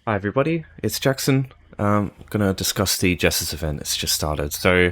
Hi everybody, it's Jackson. I'm going to discuss the Jester's event. It's just started. So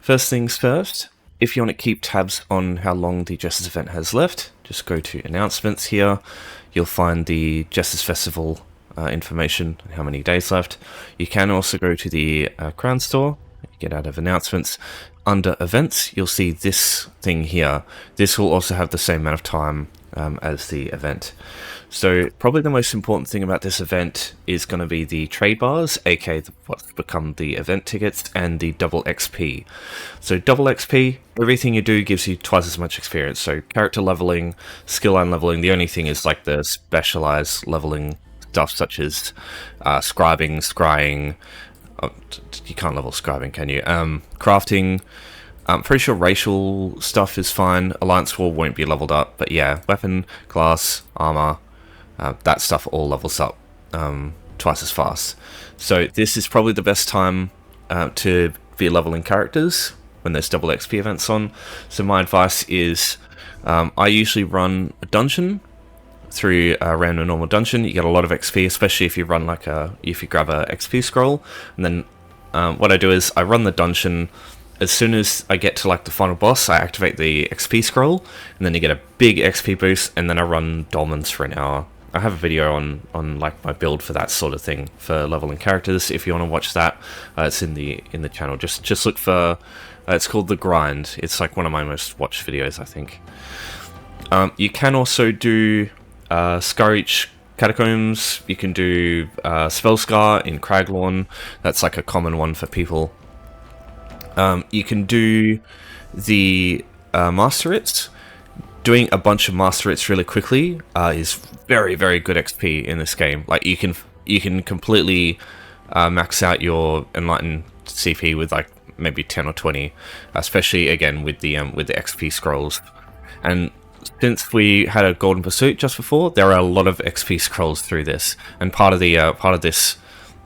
first things first, if you want to keep tabs on how long the Jester's event has left, just go to announcements here. You'll find the Jester's Festival information and how many days left. You can also go to the Crown Store, get out of announcements. Under events, you'll see this thing here. This will also have the same amount of time as the event. So probably the most important thing about this event is going to be the trade bars, aka what's become the event tickets, and the double XP. So double XP, everything you do gives you twice as much experience. So character leveling, skill line leveling, the only thing is like the specialized leveling stuff such as scribing, scrying. Oh, you can't level scribing, can you? Crafting. I'm pretty sure racial stuff is fine. Alliance War won't be leveled up, but yeah, weapon, class, armor, that stuff all levels up twice as fast. So this is probably the best time to be leveling characters when there's double XP events on. So my advice is I usually run a dungeon through a random normal dungeon. You get a lot of XP, especially if you run if you grab a XP scroll. And then what I do is I run the dungeon. As soon as I get to like the final boss, I activate the XP scroll, and then you get a big XP boost, and then I run dolmens for an hour. I have a video on like my build for that sort of thing for leveling characters. If you want to watch that, it's in the channel. Just look for it's called The Grind. It's like one of my most watched videos, I think. You can also do Scarreach Catacombs. You can do Spellscar in Craglorn. That's like a common one for people. You can do the Master Writs. Doing a bunch of Master Writs really quickly is very, very good XP in this game. Like you can completely max out your Enlightened CP with like maybe 10 or 20, especially again with the XP scrolls. And since we had a Golden Pursuit just before, there are a lot of XP scrolls through this, and part of this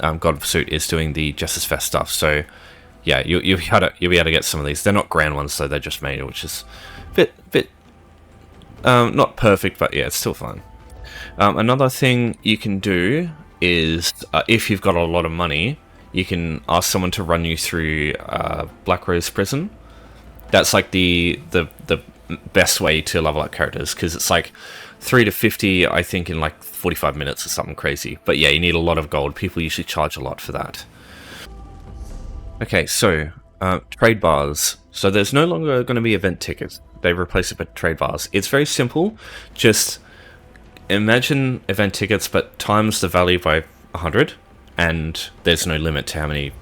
Golden Pursuit is doing the Jester's Fest stuff. So yeah, you'll be able to get some of these. They're not grand ones, so they're just made, which is a bit not perfect, but yeah, it's still fun. Another thing you can do is if you've got a lot of money, you can ask someone to run you through Black Rose Prison. That's like the best way to level up characters, because it's like 3 to 50, I think, in like 45 minutes or something crazy. But yeah, you need a lot of gold. People usually charge a lot for that. Okay, so trade bars. So there's no longer going to be event tickets. They replace it with trade bars. It's very simple. Just imagine event tickets, but times the value by 100, and there's no limit to how many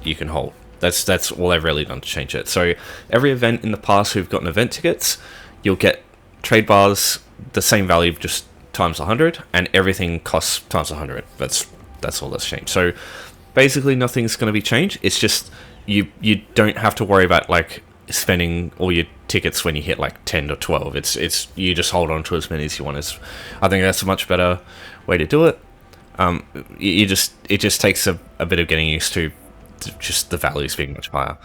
you can hold. That's all they've really done to change it. So every event in the past we've gotten event tickets, you'll get trade bars, the same value, just times 100, and everything costs times 100. That's all that's changed. So basically nothing's going to be changed. It's just you don't have to worry about like spending all your tickets when you hit like 10 or 12. It's you just hold on to as many as you want. I think that's a much better way to do it. It just takes a bit of getting used to just the values being much higher.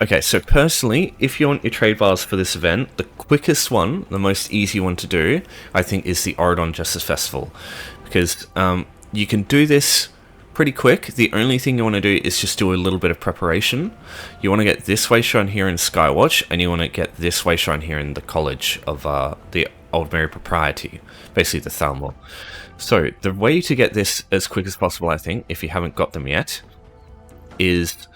Okay, so personally, if you want your trade bars for this event, the quickest one, the most easy one to do, I think, is the Oridon Jester's Festival, because you can do this pretty quick. The only thing you want to do is just do a little bit of preparation. You want to get this way shrine here in Skywatch, and you want to get this way shrine here in the College of the Old Mary Propriety, basically the Thalmor. So the way to get this as quick as possible, I think, if you haven't got them yet, is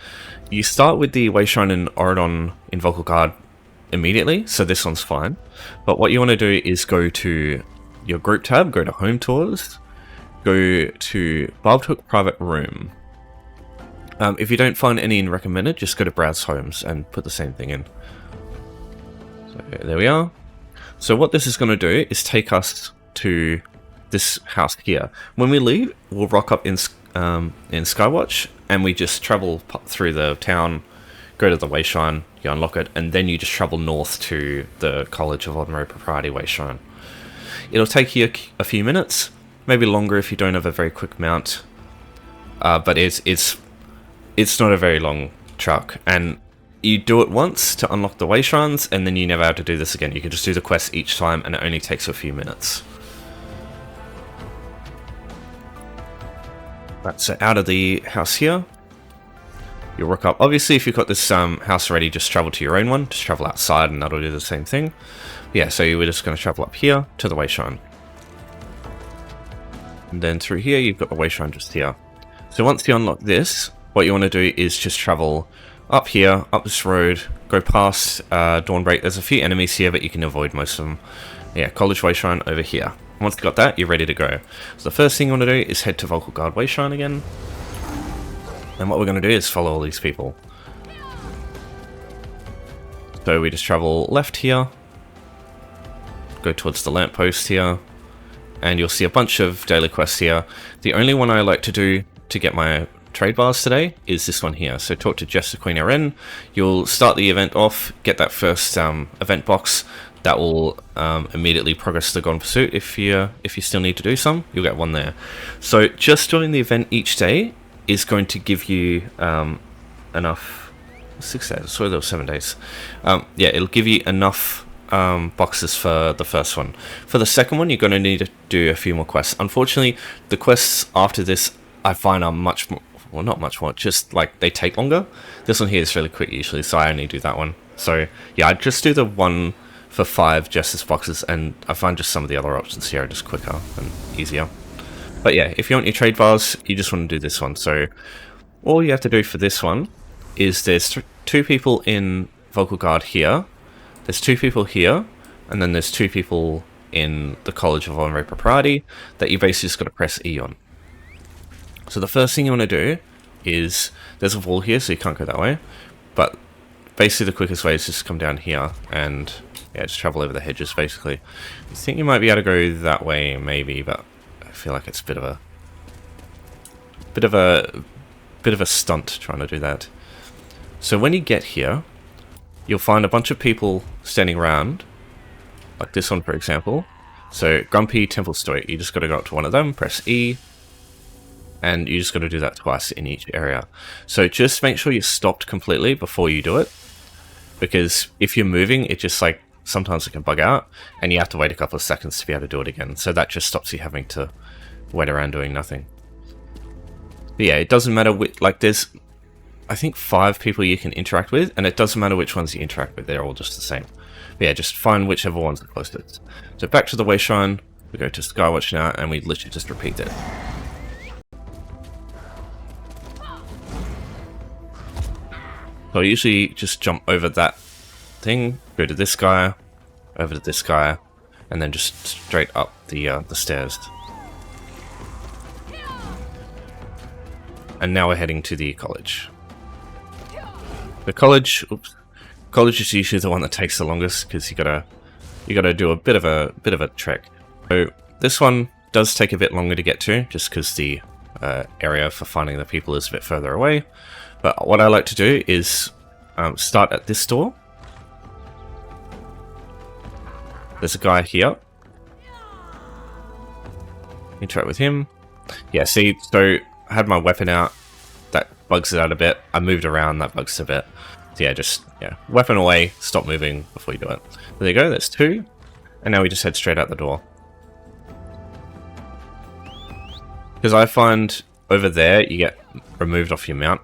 you start with the way shrine in Oridon in Vocal Guard immediately, so this one's fine. But what you want to do is go to your group tab, go to Home Tours, go to Barbed Hook Private Room. If you don't find any in recommended, just go to Browse Homes and put the same thing in. So there we are. So what this is going to do is take us to this house here. When we leave, we'll rock up in Skywatch, and we just travel through the town, go to the way shrine, you unlock it, and then you just travel north to the College of Ordinary Propriety way shrine. It'll take you a few minutes, maybe longer if you don't have a very quick mount, but it's not a very long truck, and you do it once to unlock the way shrines, and then you never have to do this again. You can just do the quest each time, and it only takes a few minutes. Right, so out of the house here, you'll rock up. Obviously, if you've got this house already, just travel to your own one. Just travel outside and that'll do the same thing. Yeah, so we're just going to travel up here to the Wayshrine. And then through here, you've got the Wayshrine just here. So once you unlock this, what you want to do is just travel up here, up this road, go past Dawnbreak. There's a few enemies here, but you can avoid most of them. Yeah, College Wayshrine over here. Once you've got that, you're ready to go. So the first thing you want to do is head to Vocal Guard Wayshrine again. And what we're going to do is follow all these people. So we just travel left here, go towards the lamppost here, and you'll see a bunch of daily quests here. The only one I like to do to get my trade bars today is this one here. So talk to Jester Queen RN. You'll start the event off, get that first event box. That will immediately progress to the Gone Pursuit. If you still need to do some, you'll get one there. So just doing the event each day is going to give you enough 6 days. So there were 7 days. Yeah, it'll give you enough boxes for the first one. For the second one, you're going to need to do a few more quests. Unfortunately, the quests after this I find are much more, well, not much more, just like they take longer. This one here is really quick usually, so I only do that one. So yeah, I just do the one for 5 Justice boxes, and I find just some of the other options here are just quicker and easier. But yeah, if you want your trade bars, you just want to do this one. So all you have to do for this one is there's 2 people in Vocal Guard here, there's 2 people here, and then there's 2 people in the College of Honorary Propriety that you basically just got to press E on. So the first thing you want to do is, there's a wall here, so you can't go that way, but basically the quickest way is just come down here and yeah, just travel over the hedges basically. I think you might be able to go that way maybe, but I feel like it's a bit of a stunt trying to do that. So when you get here, you'll find a bunch of people standing around, like this one for example. So Grumpy, Temple Stoic, you just got to go up to one of them, press E, and you just got to do that twice in each area. So just make sure you're stopped completely before you do it, because if you're moving, it just like sometimes it can bug out and you have to wait a couple of seconds to be able to do it again. So that just stops you having to wait around doing nothing. But yeah, it doesn't matter which, like there's I think 5 people you can interact with, and it doesn't matter which ones you interact with, they're all just the same. But yeah, just find whichever one's the closest. So back to the Wayshrine, we go to Skywatch now, and we literally just repeat it. So I usually just jump over that thing, go to this guy, over to this guy, and then just straight up the stairs. And now we're heading to the college. The college is usually the one that takes the longest because you gotta do a bit of a trek. So this one does take a bit longer to get to, just because the area for finding the people is a bit further away. But what I like to do is start at this door. There's a guy here. Interact with him. Yeah, see, so I had my weapon out. That bugs it out a bit. I moved around, that bugs it a bit. So yeah, just, yeah, weapon away, stop moving before you do it. There you go, that's 2. And now we just head straight out the door. Because I find over there, you get removed off your mount.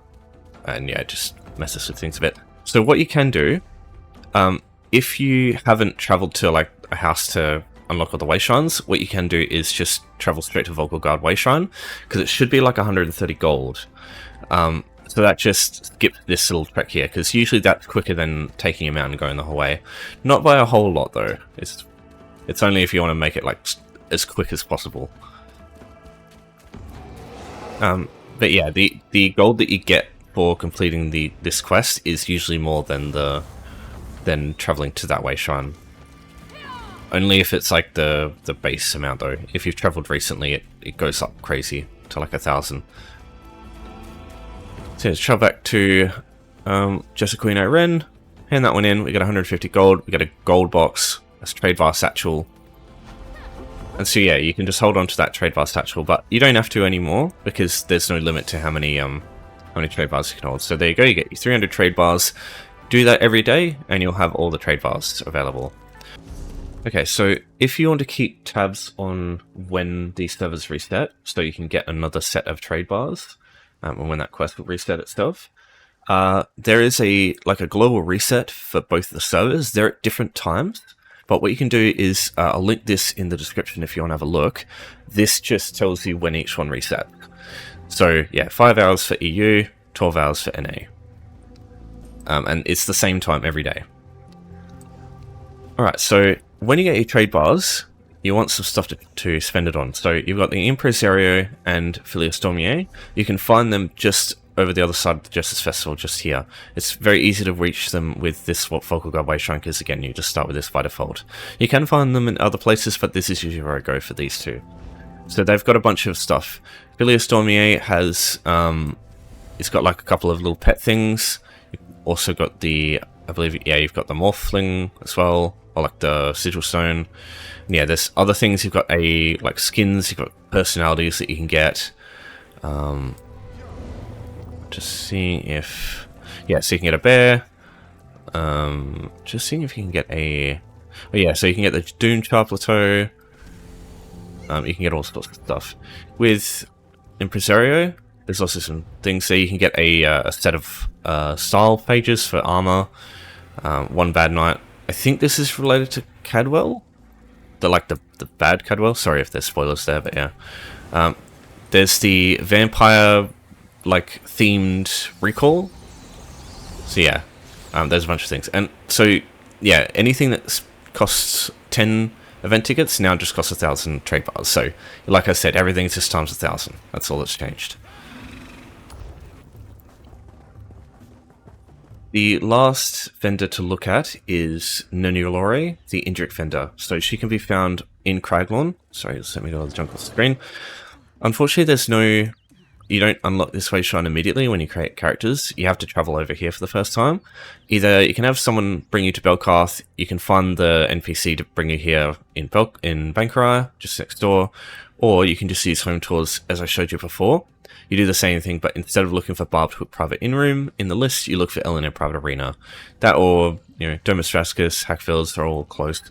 And yeah, it just messes with things a bit. So what you can do, if you haven't traveled to like a house to unlock all the Wayshrines, what you can do is just travel straight to Vocal Guard Wayshrine, because it should be like 130 gold. So that just skips this little trek here, because usually that's quicker than taking a mount and going the whole way. Not by a whole lot though. It's only if you want to make it like as quick as possible. But yeah, the gold that you get for completing this quest is usually more than traveling to that Wayshrine. Only if it's like the base amount though. If you've traveled recently, it goes up crazy to like 1,000. So let's travel back to Jester Queen Ren, hand that one in, we get 150 gold, we get a gold box, a trade bar satchel. And so yeah, you can just hold on to that trade bar satchel, but you don't have to anymore because there's no limit to how many trade bars you can hold. So there you go, you get your 300 trade bars. Do that every day and you'll have all the trade bars available. Okay, so if you want to keep tabs on when these servers reset, so you can get another set of trade bars, and when that quest will reset itself, there is a global reset for both the servers. They're at different times, but what you can do is I'll link this in the description if you want to have a look. This just tells you when each one reset. So yeah, 5 hours for EU, 12 hours for NA, and it's the same time every day. All right, so when you get your trade bars, you want some stuff to spend it on. So you've got the Impresario and Phileas Dormier. You can find them just over the other side of the Justice Festival, just here. It's very easy to reach them with this Focal Guard Way Shrine, because again, you just start with this by default. You can find them in other places, but this is usually where I go for these two. So they've got a bunch of stuff. Phileas Dormier has, it's got like a couple of little pet things. You've also got the, I believe, yeah, you've got the Morphling as well, or like the Sigil Stone. And yeah, there's other things. You've got like skins, you've got personalities that you can get. Just seeing if, yeah, so you can get a bear. Just seeing if you can get a, oh yeah, so you can get the Doom Charplateau. You can get all sorts of stuff. With Impresario, there's also some things. So you can get a set of style pages for armor. One Bad Night. I think this is related to Cadwell. The bad Cadwell. Sorry if there's spoilers there, but yeah. There's the vampire themed recall. So yeah, there's a bunch of things. And so yeah, anything that costs 10 event tickets now just costs 1,000 trade bars. So like I said, everything's just times 1,000. That's all that's changed. The last vendor to look at is Nenulore, the Indrik Vendor. So she can be found in Craglorn. Sorry, just let me go to the jungle screen. Unfortunately, there's no, you don't unlock this way shrine immediately when you create characters. You have to travel over here for the first time. Either you can have someone bring you to Belkarth, you can find the NPC to bring you here in Bankarai, just next door, or you can just use home tours as I showed you before. You do the same thing, but instead of looking for Barbed Hook Private In-Room in the list, you look for Eleanor Private Arena. That or, Domus Drascus, Hackfields, they're all closed.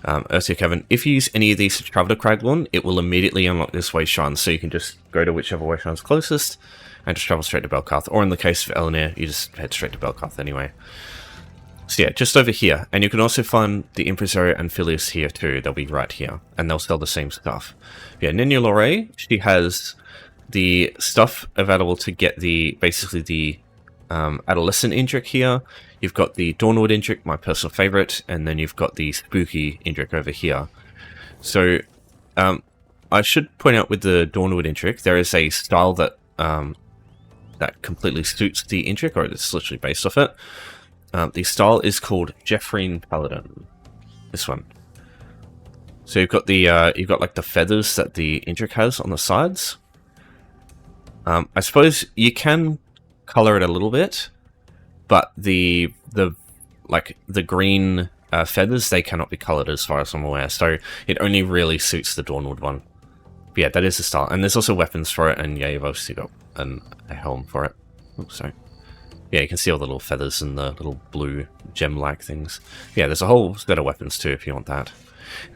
Ursia Cavern. If you use any of these to travel to Craglorn, it will immediately unlock this way shrine, so you can just go to whichever way shrine's closest and just travel straight to Belkarth. Or in the case of Eleanor, you just head straight to Belkarth anyway. So yeah, just over here. And you can also find the Impresario and Phileas here too. They'll be right here, and they'll sell the same stuff. Yeah, Nenulore, she has the stuff available to get basically the Adolescent Indrik here. You've got the Dawnwood Indrik, my personal favorite, and then you've got the Spooky Indrik over here. So I should point out with the Dawnwood Indrik, there is a style that that completely suits the Indrik, or it's literally based off it. The style is called Jeffreen Paladin. This one. So you've got the you've got like the feathers that the Indrik has on the sides. I suppose you can color it a little bit, but the green feathers, they cannot be colored as far as I'm aware. So it only really suits the Dawnwood one. But yeah, that is the style, and there's also weapons for it, and yeah, you've obviously got a helm for it. Oops, sorry. Yeah, you can see all the little feathers and the little blue gem-like things. Yeah, there's a whole set of weapons too if you want that.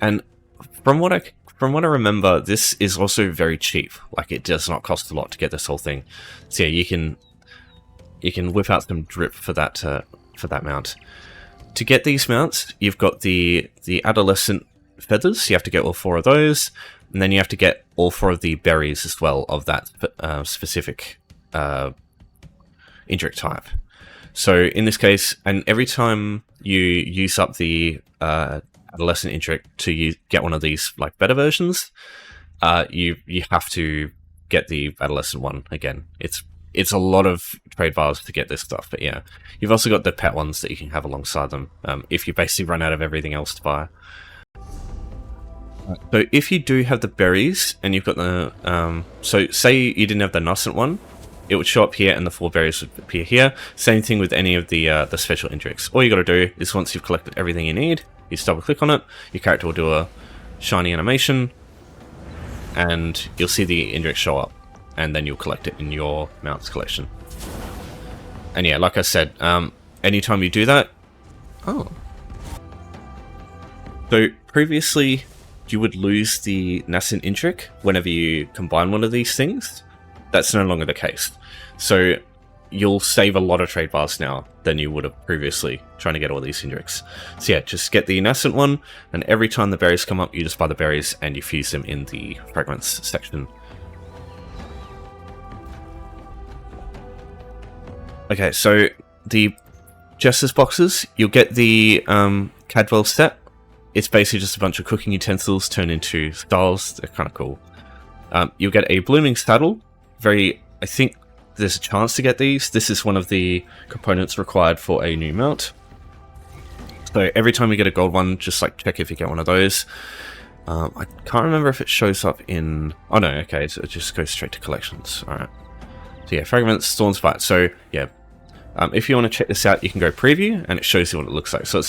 And from what I remember, this is also very cheap. Like, it does not cost a lot to get this whole thing. So yeah, you can whip out some drip for that mount. To get these mounts, you've got the adolescent feathers. You have to get all 4 of those, and then you have to get all 4 of the berries as well of that specific Indrik type. So in this case, and every time you use up the Adolescent Indrik to get one of these like better versions, you have to get the Adolescent one again. It's a lot of trade bars to get this stuff, but yeah, you've also got the pet ones that you can have alongside them if you basically run out of everything else to buy. So if you do have the berries and you've got the so say you didn't have the Nascent one, it would show up here and the 4 berries would appear here. Same thing with any of the special Indriks. All you got to do is, once you've collected everything you need, you just double click on it, your character will do a shiny animation, and you'll see the Indrik show up, and then you'll collect it in your mounts collection. And yeah, like I said, anytime you do that, so previously you would lose the nascent Indrik whenever you combine one of these things. That's no longer the case. So you'll save a lot of trade bars now than you would have previously trying to get all these Indriks. So yeah, just get the nascent one, and every time the berries come up, you just buy the berries and you fuse them in the fragments section. Okay, so the Jester's boxes, you'll get the Cadwell set. It's basically just a bunch of cooking utensils turned into styles. They're kind of cool. You'll get a blooming saddle. I think there's a chance to get these. This is one of the components required for a new mount. So every time you get a gold one, just like check if you get one of those. I can't remember if it shows up in... Oh no, okay, so it just goes straight to collections. Alright. So yeah, fragments, Thorns Bite. So yeah, if you want to check this out, you can go preview, and it shows you what it looks like. So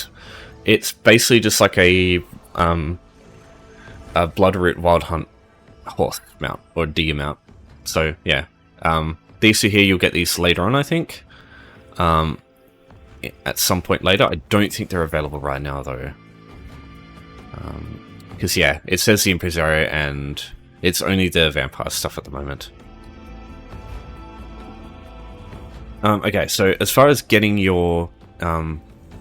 it's basically just like a Bloodroot Wild Hunt horse mount, or deer mount. So yeah, these two here, you'll get these later on, I think. At some point later. I don't think they're available right now, though. Because yeah, it says the Impresario, and it's only the vampire stuff at the moment. Okay, so as far as getting your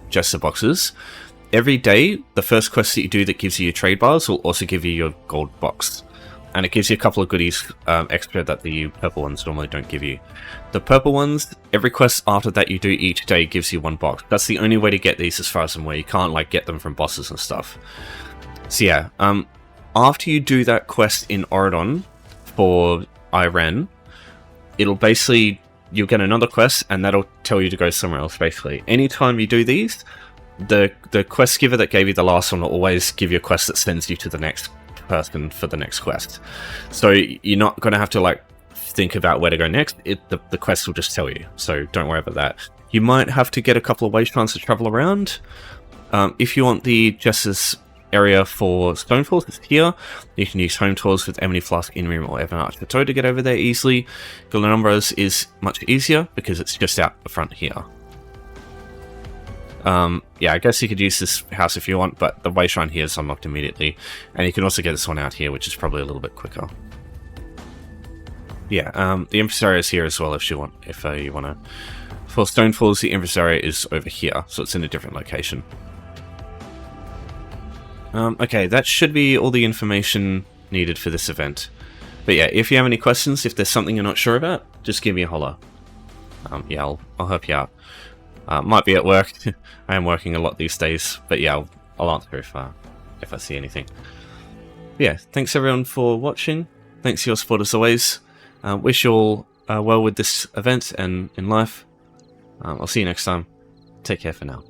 Jester boxes, every day, the first quest that you do that gives you your trade bars will also give you your gold box. And it gives you a couple of goodies extra that the purple ones normally don't give you. The purple ones, every quest after that you do each day gives you one box. That's the only way to get these as far as I'm aware. You can't like get them from bosses and stuff. So yeah, after you do that quest in Oridon for Iran, it'll basically... You'll get another quest, and that'll tell you to go somewhere else, basically. Anytime you do these, the quest giver that gave you the last one will always give you a quest that sends you to the next person for the next quest. So you're not going to have to, like, think about where to go next. The quest will just tell you, so don't worry about that. You might have to get a couple of wayshrines to travel around. If you want the Jester's area for Stonefalls, it's here. You can use home tours with Emily Flask, Inrim, or Evan Archpateau to get over there easily. Glenumbras is much easier because it's just out the front here. Yeah, I guess you could use this house if you want, but the wayshrine here is unlocked immediately. And you can also get this one out here, which is probably a little bit quicker. Yeah, the Impresario is here as well if you want to. For Stonefalls, the Impresario is over here, so it's in a different location. Okay, that should be all the information needed for this event. But yeah, if you have any questions, if there's something you're not sure about, just give me a holler. Yeah, I'll help you out. Might be at work. I am working a lot these days, but yeah, I'll answer if I see anything. But yeah, thanks everyone for watching. Thanks for your support as always. Wish you all well with this event and in life. I'll see you next time. Take care for now.